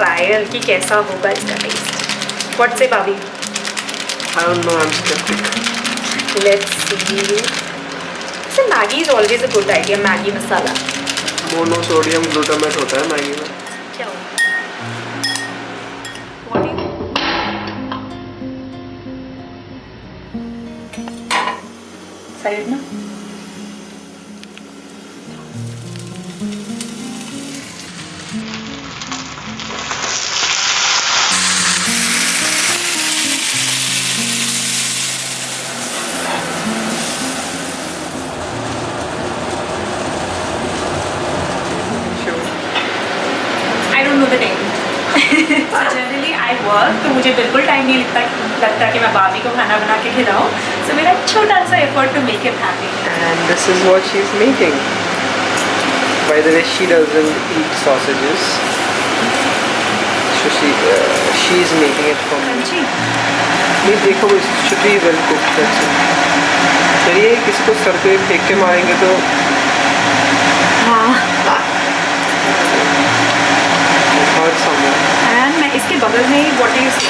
Trial कि कैसा होगा इसका टेस्ट. व्हाट से भाभी? I don't know, I'm skeptic. Let's see. So Maggi is always a good idea. Maggi masala. Monosodium glutamate होता है मैगी में. क्या होता है? What do you? साइड ना. जनरली आई वर्क तो मुझे बिल्कुल टाइम नहीं लगता कि मैं भाभी को खाना बना के खिलाऊं. सो मेरा छोटा सा effort to make him happy. And this is what she's making. By the way, she doesn't eat sausages. So she's making it for me. जी. नहीं देखो, it should be well cooked. That's it. चलिए किसी को sir पे फेंक के मारेंगे तो हाँ. hurt someone. एंड मैं इसके बगल में ही व्हाट डू यू से